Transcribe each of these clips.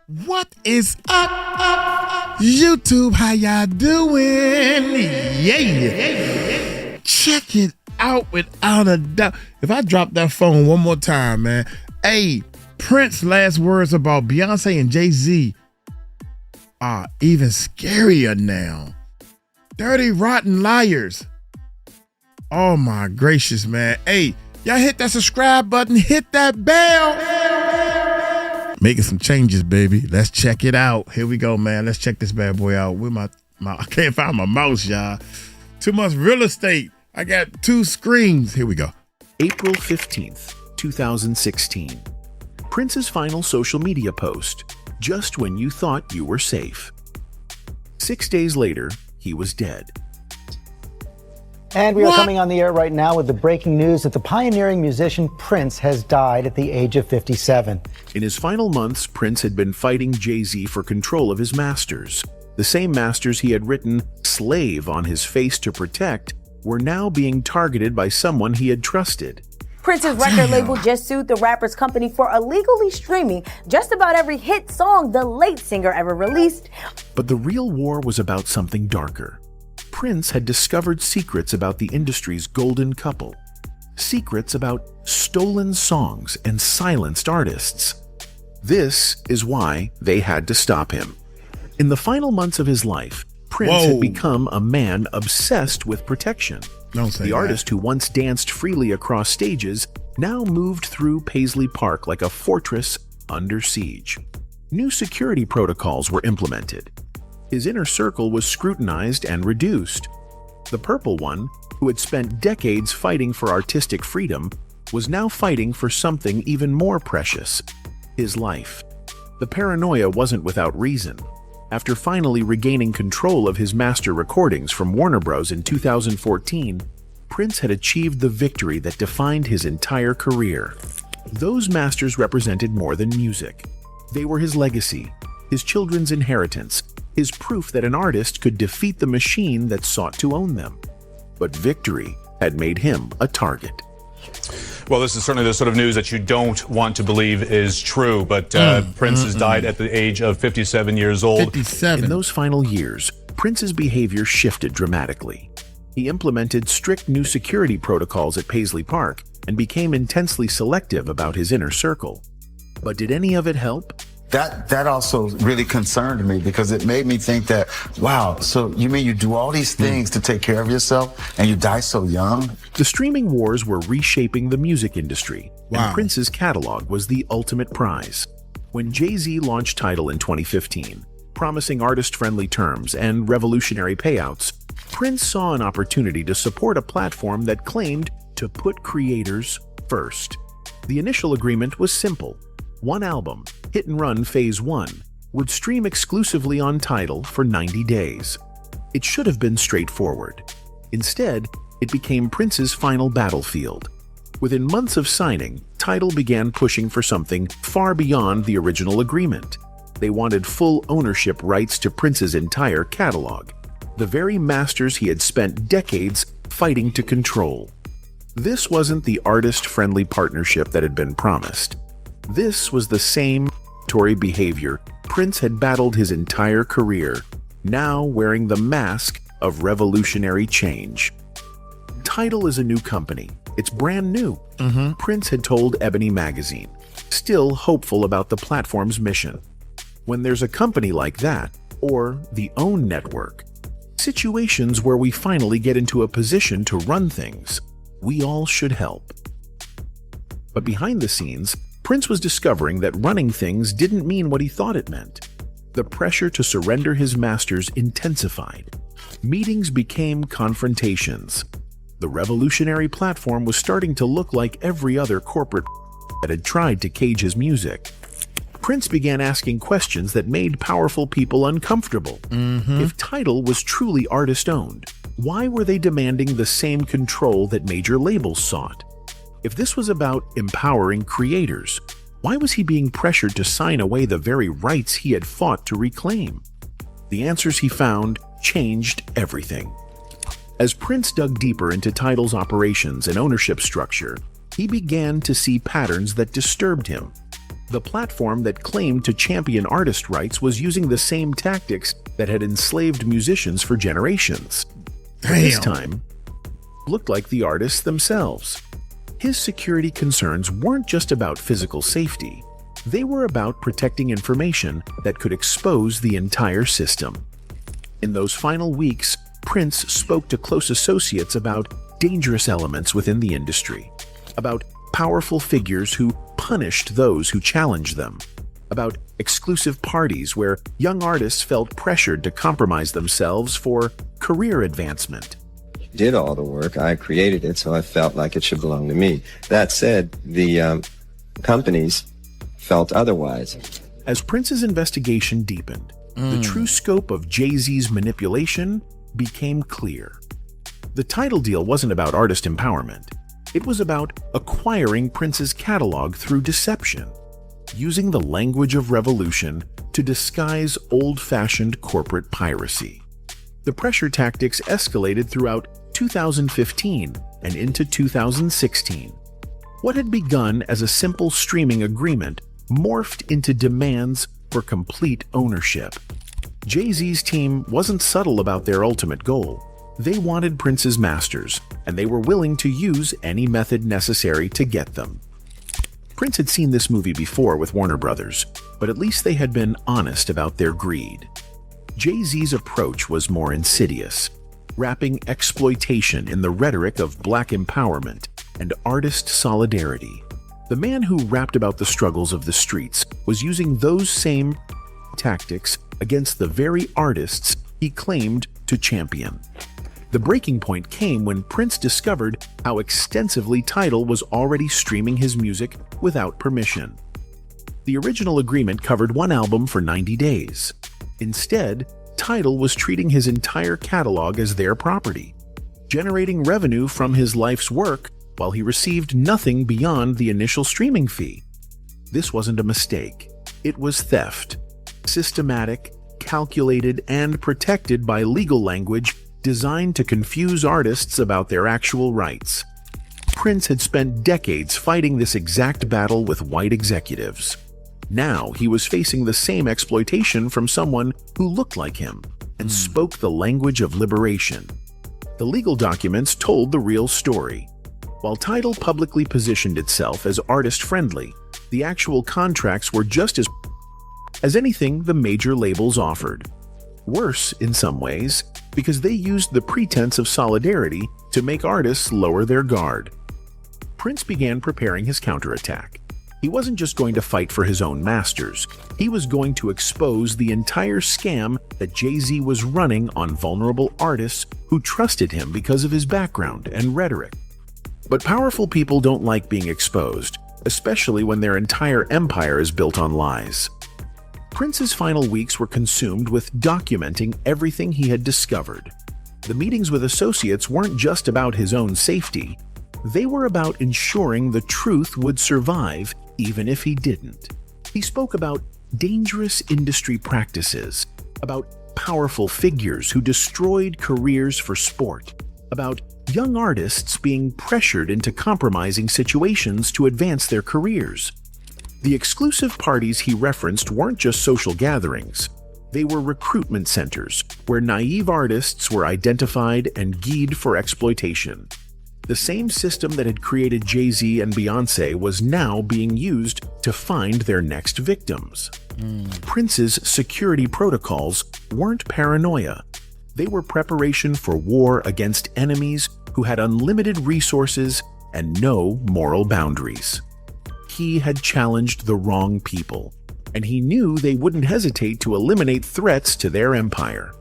What is up, YouTube? How y'all doing? Yeah. Check it out without a doubt. If I drop that phone one more time, man. Hey, Prince's last words about Beyonce and Jay-Z are even scarier now. Dirty, rotten liars. Oh my gracious, man. Hey, y'all hit that subscribe button, hit that bell. Making some changes, baby. Let's check it out. Here we go, man. Let's check this bad boy out. Where my I can't find my mouse, y'all. Too much real estate. I got two screens. Here we go. April 15th, 2016. Prince's final social media post, just when you thought you were safe. 6 days later, he was dead. And we are coming on the air right now with the breaking news that the pioneering musician Prince has died at the age of 57. In his final months, Prince had been fighting Jay-Z for control of his masters. The same masters he had written "slave" on his face to protect were now being targeted by someone he had trusted. Prince's record label just sued the rapper's company for illegally streaming just about every hit song the late singer ever released. But the real war was about something darker. Prince had discovered secrets about the industry's golden couple. Secrets about stolen songs and silenced artists. This is why they had to stop him. In the final months of his life, Prince had become a man obsessed with protection. The artist who once danced freely across stages now moved through Paisley Park like a fortress under siege. New security protocols were implemented. His inner circle was scrutinized and reduced. The purple one, who had spent decades fighting for artistic freedom, was now fighting for something even more precious: his life. The paranoia wasn't without reason. After finally regaining control of his master recordings from Warner Bros. In 2014, Prince had achieved the victory that defined his entire career. Those masters represented more than music. They were his legacy, his children's inheritance, his proof that an artist could defeat the machine that sought to own them. But victory had made him a target. Well, this is certainly the sort of news that you don't want to believe is true, but Prince has died at the age of 57 years old. 57. In those final years, Prince's behavior shifted dramatically. He implemented strict new security protocols at Paisley Park and became intensely selective about his inner circle. But did any of it help? That also really concerned me, because it made me think that, wow, so you mean you do all these things to take care of yourself and you die so young? The streaming wars were reshaping the music industry, and Prince's catalog was the ultimate prize. When Jay-Z launched Tidal in 2015, promising artist-friendly terms and revolutionary payouts, Prince saw an opportunity to support a platform that claimed to put creators first. The initial agreement was simple. One album, Hit and Run Phase 1, would stream exclusively on Tidal for 90 days. It should have been straightforward. Instead, it became Prince's final battlefield. Within months of signing, Tidal began pushing for something far beyond the original agreement. They wanted full ownership rights to Prince's entire catalog, the very masters he had spent decades fighting to control. This wasn't the artist-friendly partnership that had been promised. This was the same Tory behavior Prince had battled his entire career, now wearing the mask of revolutionary change. Tidal is a new company. It's brand new. Prince had told Ebony magazine, still hopeful about the platform's mission. When there's a company like that, or the OWN network, situations where we finally get into a position to run things, we all should help. But behind the scenes, Prince was discovering that running things didn't mean what he thought it meant. The pressure to surrender his masters intensified. Meetings became confrontations. The revolutionary platform was starting to look like every other corporate that had tried to cage his music. Prince began asking questions that made powerful people uncomfortable. If Tidal was truly artist-owned, why were they demanding the same control that major labels sought? If this was about empowering creators, why was he being pressured to sign away the very rights he had fought to reclaim? The answers he found changed everything. As Prince dug deeper into Tidal's operations and ownership structure, he began to see patterns that disturbed him. The platform that claimed to champion artist rights was using the same tactics that had enslaved musicians for generations. This time, looked like the artists themselves. His security concerns weren't just about physical safety. They were about protecting information that could expose the entire system. In those final weeks, Prince spoke to close associates about dangerous elements within the industry, about powerful figures who punished those who challenged them, about exclusive parties where young artists felt pressured to compromise themselves for career advancement. Did all the work, I created it, so I felt like it should belong to me. That said, the companies felt otherwise. As Prince's investigation deepened, the true scope of Jay-Z's manipulation became clear. The Tidal deal wasn't about artist empowerment. It was about acquiring Prince's catalog through deception, using the language of revolution to disguise old-fashioned corporate piracy. The pressure tactics escalated throughout 2015 and into 2016. What had begun as a simple streaming agreement morphed into demands for complete ownership. Jay-Z's team wasn't subtle about their ultimate goal. They wanted Prince's masters, and they were willing to use any method necessary to get them. Prince had seen this movie before with Warner Brothers, but at least they had been honest about their greed. Jay-Z's approach was more insidious, wrapping exploitation in the rhetoric of black empowerment and artist solidarity. The man who rapped about the struggles of the streets was using those same tactics against the very artists he claimed to champion. The breaking point came when Prince discovered how extensively Tidal was already streaming his music without permission. The original agreement covered one album for 90 days. Instead, Tidal was treating his entire catalog as their property, generating revenue from his life's work while he received nothing beyond the initial streaming fee. This wasn't a mistake. It was theft, systematic, calculated, and protected by legal language designed to confuse artists about their actual rights. Prince had spent decades fighting this exact battle with white executives. Now he was facing the same exploitation from someone who looked like him and spoke the language of liberation. The legal documents told the real story. While Tidal publicly positioned itself as artist-friendly, the actual contracts were just as anything the major labels offered. Worse in some ways, because they used the pretense of solidarity to make artists lower their guard. Prince began preparing his counterattack. He wasn't just going to fight for his own masters. He was going to expose the entire scam that Jay-Z was running on vulnerable artists who trusted him because of his background and rhetoric. But powerful people don't like being exposed, especially when their entire empire is built on lies. Prince's final weeks were consumed with documenting everything he had discovered. The meetings with associates weren't just about his own safety. They were about ensuring the truth would survive even if he didn't. He spoke about dangerous industry practices, about powerful figures who destroyed careers for sport, about young artists being pressured into compromising situations to advance their careers. The exclusive parties he referenced weren't just social gatherings. They were recruitment centers where naive artists were identified and geared for exploitation. The same system that had created Jay-Z and Beyonce was now being used to find their next victims. Prince's security protocols weren't paranoia. They were preparation for war against enemies who had unlimited resources and no moral boundaries. He had challenged the wrong people, and he knew they wouldn't hesitate to eliminate threats to their empire.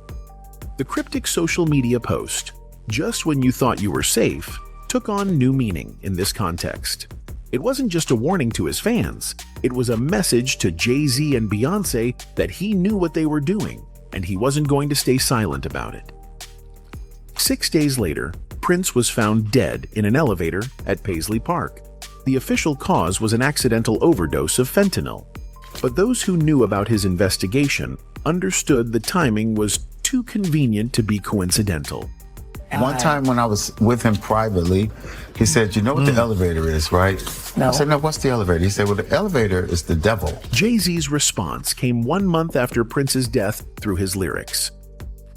The cryptic social media post, "Just when you thought you were safe," took on new meaning in this context. It wasn't just a warning to his fans, it was a message to Jay-Z and Beyonce that he knew what they were doing, and he wasn't going to stay silent about it. 6 days later, Prince was found dead in an elevator at Paisley Park. The official cause was an accidental overdose of fentanyl, but those who knew about his investigation understood the timing was too convenient to be coincidental. One time when I was with him privately, he said, "You know what the elevator is, right?" No. I said, "No, what's the elevator?" He said, "Well, the elevator is the devil." Jay-Z's response came 1 month after Prince's death through his lyrics.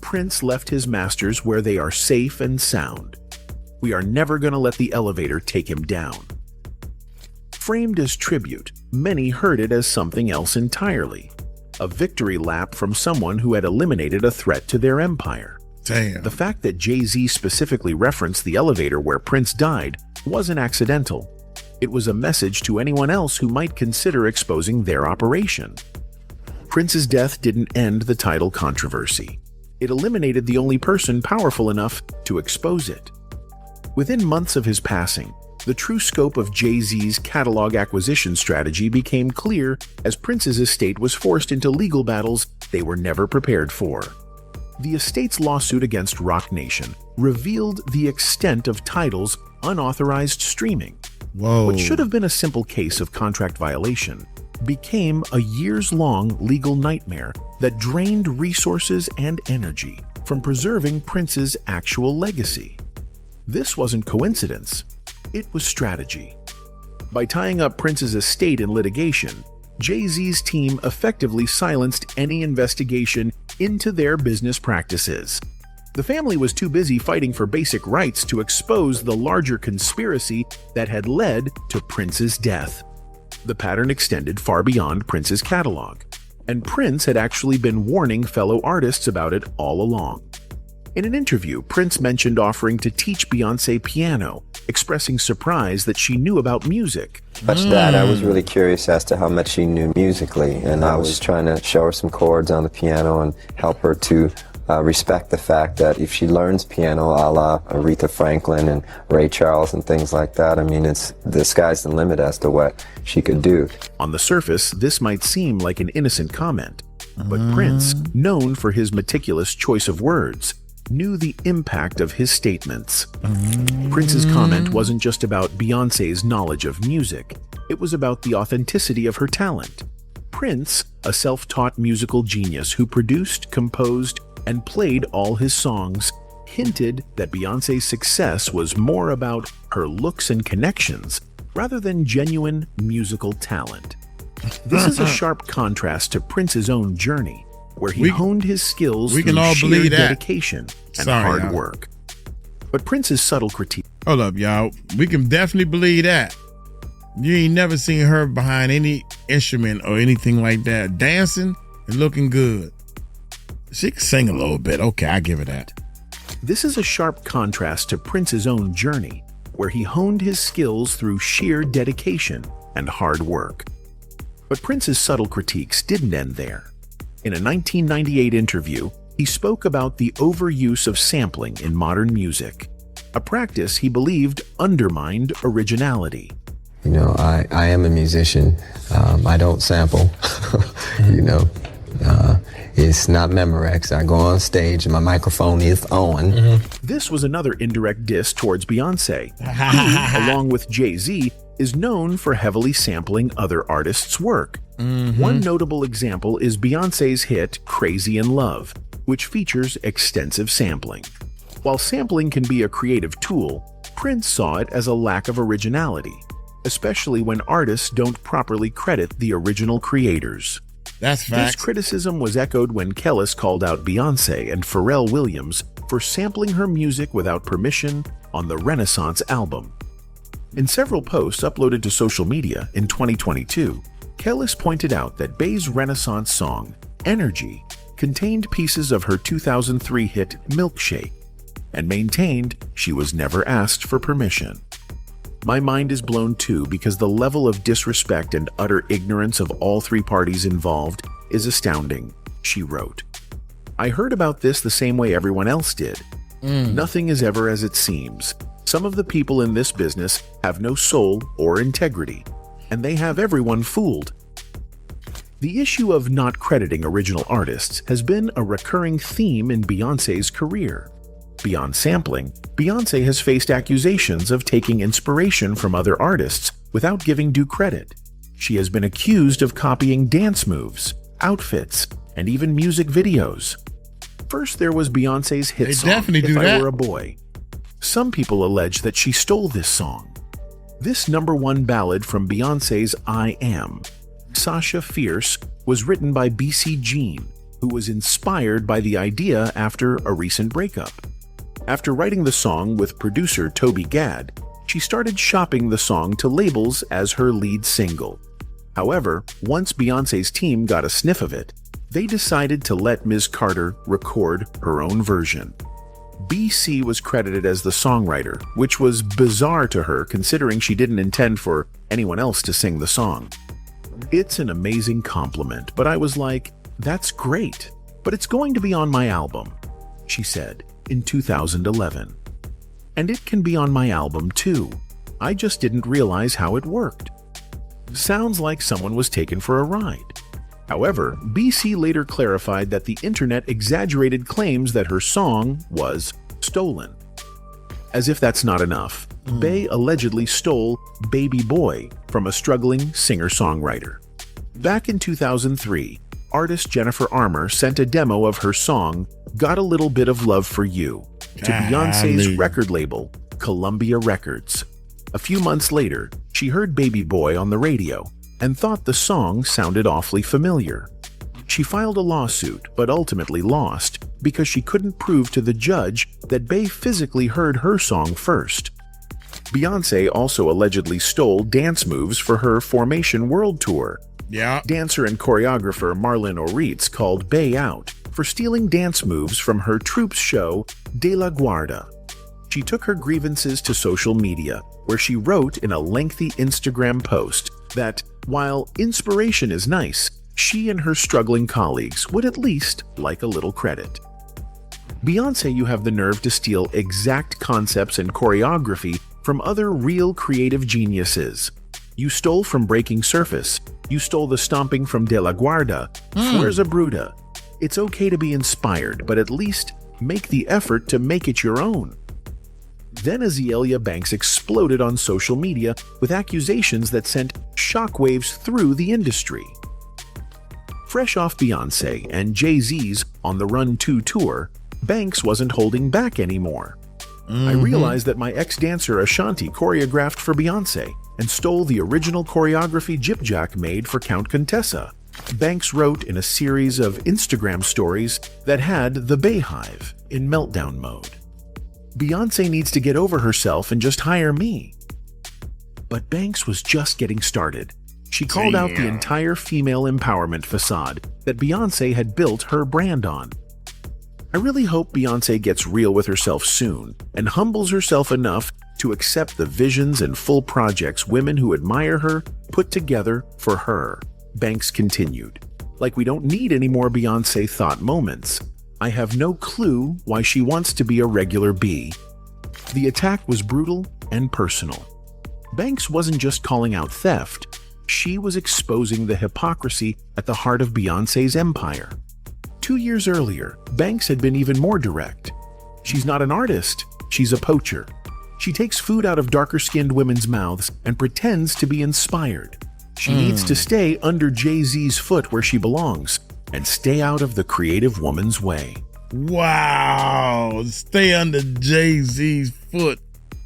Prince left his masters where they are safe and sound. We are never going to let the elevator take him down. Framed as tribute, many heard it as something else entirely. A victory lap from someone who had eliminated a threat to their empire. Damn. The fact that Jay-Z specifically referenced the elevator where Prince died wasn't accidental. It was a message to anyone else who might consider exposing their operation. Prince's death didn't end the Tidal controversy. It eliminated the only person powerful enough to expose it. Within months of his passing, the true scope of Jay-Z's catalog acquisition strategy became clear as Prince's estate was forced into legal battles they were never prepared for. The estate's lawsuit against Roc Nation revealed the extent of Tidal's unauthorized streaming. Whoa. What should have been a simple case of contract violation became a years-long legal nightmare that drained resources and energy from preserving Prince's actual legacy. This wasn't coincidence, it was strategy. By tying up Prince's estate in litigation, Jay-Z's team effectively silenced any investigation into their business practices. The family was too busy fighting for basic rights to expose the larger conspiracy that had led to Prince's death. The pattern extended far beyond Prince's catalog, and Prince had actually been warning fellow artists about it all along. In an interview, Prince mentioned offering to teach Beyonce piano, expressing surprise that she knew about music. Much that, I was really curious as to how much she knew musically, and I was trying to show her some chords on the piano and help her to respect the fact that if she learns piano a la Aretha Franklin and Ray Charles and things like that, I mean, the sky's the limit as to what she could do. On the surface, this might seem like an innocent comment, but Prince, known for his meticulous choice of words, knew the impact of his statements. Prince's comment wasn't just about Beyoncé's knowledge of music, it was about the authenticity of her talent. Prince, a self-taught musical genius who produced, composed, and played all his songs, hinted that Beyoncé's success was more about her looks and connections rather than genuine musical talent. This is a sharp contrast to Prince's own journey, where he honed his skills through sheer dedication and hard work. But Prince's subtle critique. Hold up, y'all. We can definitely believe that. You ain't never seen her behind any instrument or anything like that, dancing and looking good. She can sing a little bit. Okay, I give her that. This is a sharp contrast to Prince's own journey, where he honed his skills through sheer dedication and hard work. But Prince's subtle critiques didn't end there. In a 1998 interview, he spoke about the overuse of sampling in modern music, a practice he believed undermined originality. You know, I am a musician. I don't sample. You know, it's not Memorex. I go on stage and my microphone is on. This was another indirect diss towards Beyonce, who, along with Jay-Z, is known for heavily sampling other artists' work. One notable example is Beyonce's hit Crazy in Love, which features extensive sampling. While sampling can be a creative tool, Prince saw it as a lack of originality, especially when artists don't properly credit the original creators. That's facts. This criticism was echoed when Kellis called out Beyoncé and Pharrell Williams for sampling her music without permission on the Renaissance album. In several posts uploaded to social media in 2022, Kellis pointed out that Bey's Renaissance song, Energy, contained pieces of her 2003 hit Milkshake, and maintained she was never asked for permission. My mind is blown too because the level of disrespect and utter ignorance of all three parties involved is astounding, she wrote. I heard about this the same way everyone else did. Nothing is ever as it seems. Some of the people in this business have no soul or integrity, and they have everyone fooled. The issue of not crediting original artists has been a recurring theme in Beyoncé's career. Beyond sampling, Beyoncé has faced accusations of taking inspiration from other artists without giving due credit. She has been accused of copying dance moves, outfits, and even music videos. First, there was Beyonce's hit They song, definitely If do I that. Were a Boy. Some people allege that she stole this song. This #1 ballad from Beyonce's I Am, Sasha Fierce, was written by BC Jean, who was inspired by the idea after a recent breakup. After writing the song with producer Toby Gad, she started shopping the song to labels as her lead single. However, once Beyonce's team got a sniff of it, they decided to let Ms. Carter record her own version. BC was credited as the songwriter, which was bizarre to her considering she didn't intend for anyone else to sing the song. It's an amazing compliment, but I was like, that's great, but it's going to be on my album, she said in 2011. And it can be on my album too. I just didn't realize how it worked. Sounds like someone was taken for a ride. However, BC later clarified that the internet exaggerated claims that her song was stolen. As if that's not enough, Bey allegedly stole Baby Boy from a struggling singer-songwriter. Back in 2003, artist Jennifer Armour sent a demo of her song, Got a Little Bit of Love for You, to Beyonce's record label, Columbia Records. A few months later, she heard Baby Boy on the radio and thought the song sounded awfully familiar. She filed a lawsuit, but ultimately lost because she couldn't prove to the judge that Bey physically heard her song first. Beyonce also allegedly stole dance moves for her Formation World Tour. Yeah. Dancer and choreographer Marlon Oritz called Bey out for stealing dance moves from her troupe's show, De La Guarda. She took her grievances to social media, where she wrote in a lengthy Instagram post that, while inspiration is nice, she and her struggling colleagues would at least like a little credit. Beyonce, you have the nerve to steal exact concepts and choreography from other real creative geniuses. You stole from Breaking Surface. You stole the stomping from De La Guarda. Fuerza Bruta. It's okay to be inspired, but at least make the effort to make it your own. Then Azealia Banks exploded on social media with accusations that sent shockwaves through the industry. Fresh off Beyonce and Jay-Z's On the Run 2 tour, Banks wasn't holding back anymore. I realized that my ex-dancer Ashanti choreographed for Beyonce and stole the original choreography Jip Jack made for Count Contessa. Banks wrote in a series of Instagram stories that had the Bayhive in meltdown mode. Beyonce needs to get over herself and just hire me. But Banks was just getting started. She called out the entire female empowerment facade that Beyonce had built her brand on. I really hope Beyonce gets real with herself soon and humbles herself enough to accept the visions and full projects women who admire her put together for her. Banks continued, like we don't need any more Beyonce thought moments. I have no clue why she wants to be a regular bee. The attack was brutal and personal. Banks wasn't just calling out theft, she was exposing the hypocrisy at the heart of Beyonce's empire. 2 years earlier, Banks had been even more direct. She's not an artist, she's a poacher. She takes food out of darker-skinned women's mouths and pretends to be inspired. She needs to stay under Jay-Z's foot where she belongs and stay out of the creative woman's way. Wow. Stay under Jay-Z's foot.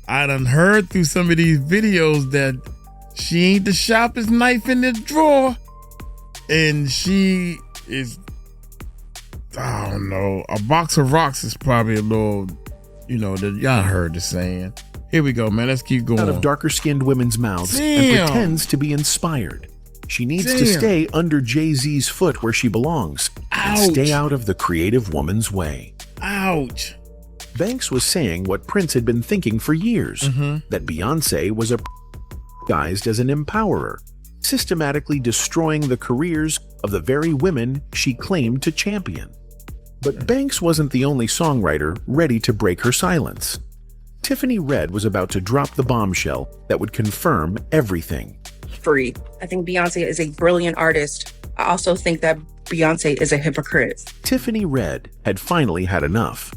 I done heard through some of these videos that she ain't the sharpest knife in the drawer. And she is, I don't know, a box of rocks is probably a little, y'all heard the saying. Here we go, man. Let's keep going. Out of darker-skinned women's mouths and pretends to be inspired. She needs to stay under Jay-Z's foot where she belongs and stay out of the creative woman's way. Ouch. Banks was saying what Prince had been thinking for years, that Beyonce was a guised as an empowerer, systematically destroying the careers of the very women she claimed to champion. But Banks wasn't the only songwriter ready to break her silence. Tiffany Red was about to drop the bombshell that would confirm everything. Free. I think Beyonce is a brilliant artist. I also think that Beyonce is a hypocrite. Tiffany Red had finally had enough.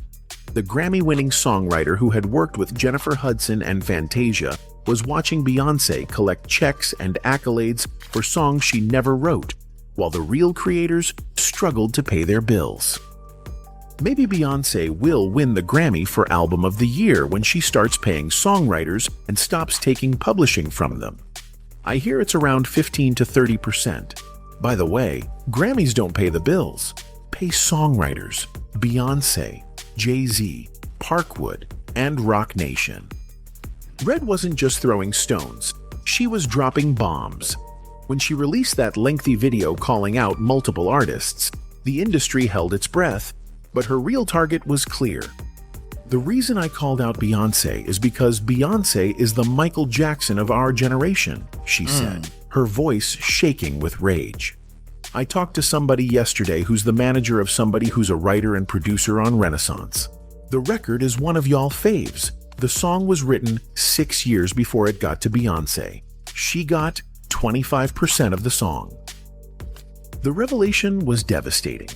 The Grammy-winning songwriter who had worked with Jennifer Hudson and Fantasia was watching Beyonce collect checks and accolades for songs she never wrote, while the real creators struggled to pay their bills. Maybe Beyoncé will win the Grammy for Album of the Year when she starts paying songwriters and stops taking publishing from them. I hear it's around 15 to 30%. By the way, Grammys don't pay the bills. Pay songwriters, Beyoncé, Jay-Z, Parkwood, and Rock Nation. Red wasn't just throwing stones, she was dropping bombs. When she released that lengthy video calling out multiple artists, the industry held its breath, but her real target was clear. The reason I called out Beyoncé is because Beyoncé is the Michael Jackson of our generation, she said, her voice shaking with rage. I talked to somebody yesterday who's the manager of somebody who's a writer and producer on Renaissance. The record is one of y'all faves. The song was written 6 years before it got to Beyoncé. She got 25% of the song. The revelation was devastating.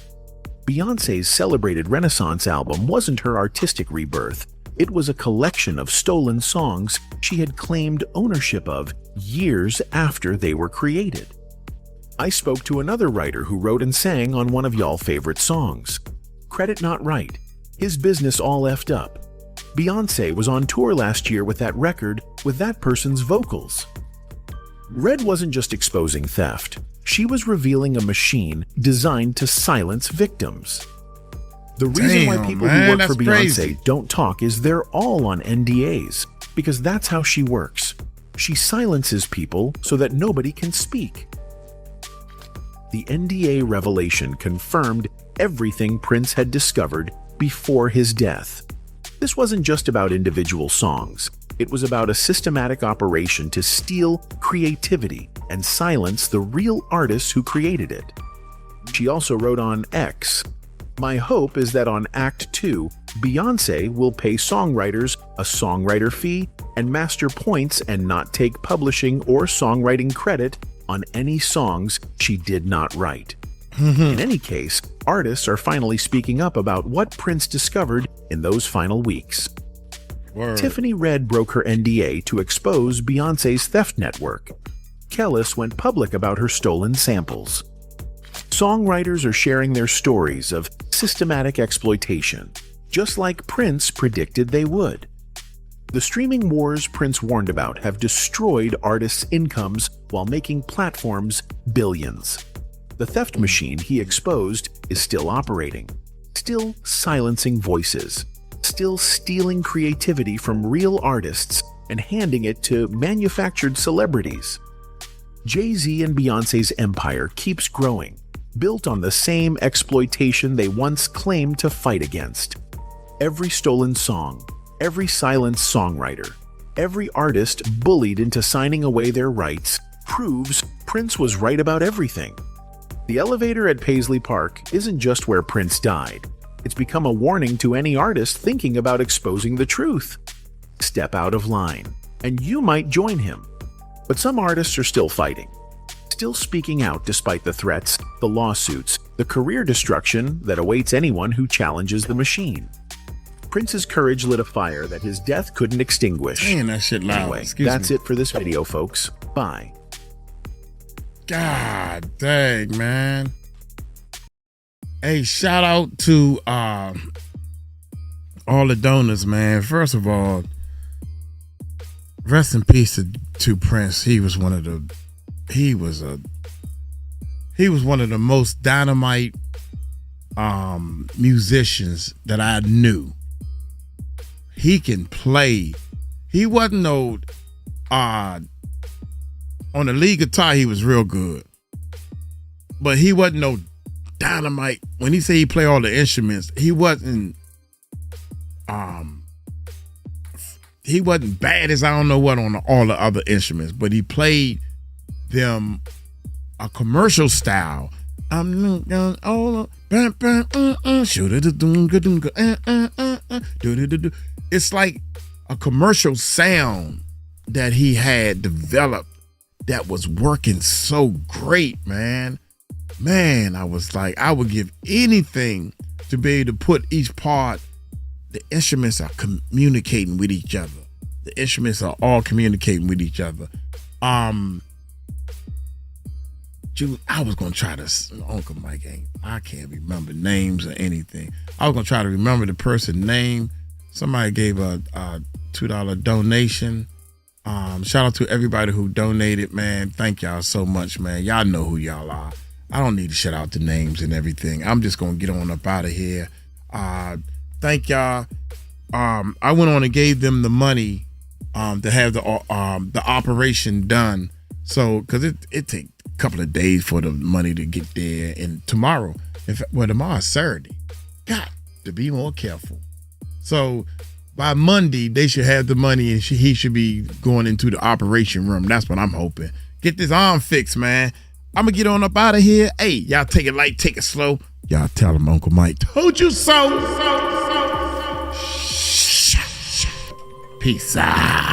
Beyoncé's celebrated Renaissance album wasn't her artistic rebirth. It was a collection of stolen songs she had claimed ownership of years after they were created. I spoke to another writer who wrote and sang on one of y'all favorite songs. Credit not right. His business all effed up. Beyoncé was on tour last year with that record with that person's vocals. Red wasn't just exposing theft. She was revealing a machine designed to silence victims. The reason why people who work for Beyoncé don't talk is they're all on NDAs, because that's how she works. She silences people so that nobody can speak. The NDA revelation confirmed everything Prince had discovered before his death. This wasn't just about individual songs. It was about a systematic operation to steal creativity and silence the real artists who created it. She also wrote on X, "My hope is that on Act 2, Beyoncé will pay songwriters a songwriter fee and master points and not take publishing or songwriting credit on any songs she did not write." In any case, artists are finally speaking up about what Prince discovered in those final weeks. Tiffany Red broke her NDA to expose Beyoncé's theft network. Kellis went public about her stolen samples. Songwriters are sharing their stories of systematic exploitation, just like Prince predicted they would. The streaming wars Prince warned about have destroyed artists' incomes while making platforms billions. The theft machine he exposed is still operating, still silencing voices, still stealing creativity from real artists and handing it to manufactured celebrities. Jay-Z and Beyoncé's empire keeps growing, built on the same exploitation they once claimed to fight against. Every stolen song, every silenced songwriter, every artist bullied into signing away their rights proves Prince was right about everything. The elevator at Paisley Park isn't just where Prince died. It's become a warning to any artist thinking about exposing the truth. Step out of line, and you might join him. But some artists are still fighting, still speaking out despite the threats, the lawsuits, the career destruction that awaits anyone who challenges the machine. Prince's courage lit a fire that his death couldn't extinguish. Damn, that shit loud. Anyway, that's it for this video, folks. Bye. God dang, man. Hey, shout out to all the donors, man. First of all, rest in peace to Prince. He was one of the most dynamite musicians that I knew. He can play. He wasn't no on the lead guitar, he was real good. But he wasn't no dynamite. When he said he played all the instruments, he wasn't bad as I don't know what on all the other instruments, but he played them a commercial style. It's like a commercial sound that he had developed that was working so great, man. Man, I was like, I would give anything to be able to put each part. The instruments are communicating with each other. The instruments are all communicating with each other. I was gonna try to. Uncle Mike I can't remember names or anything. I was gonna try to remember the person's name. Somebody gave a $2 donation. Shout out to everybody who donated, man. Thank y'all so much, man. Y'all know who y'all are. I don't need to shout out the names and everything. I'm just gonna get on up out of here. Thank y'all. I went on and gave them the money to have the operation done. So, cause it take a couple of days for the money to get there, and tomorrow's Saturday. Got to be more careful. So by Monday they should have the money, and he should be going into the operation room. That's what I'm hoping. Get this arm fixed, man. I'm gonna get on up out of here. Hey, y'all take it light, take it slow. Y'all tell him Uncle Mike told you so. Peace out.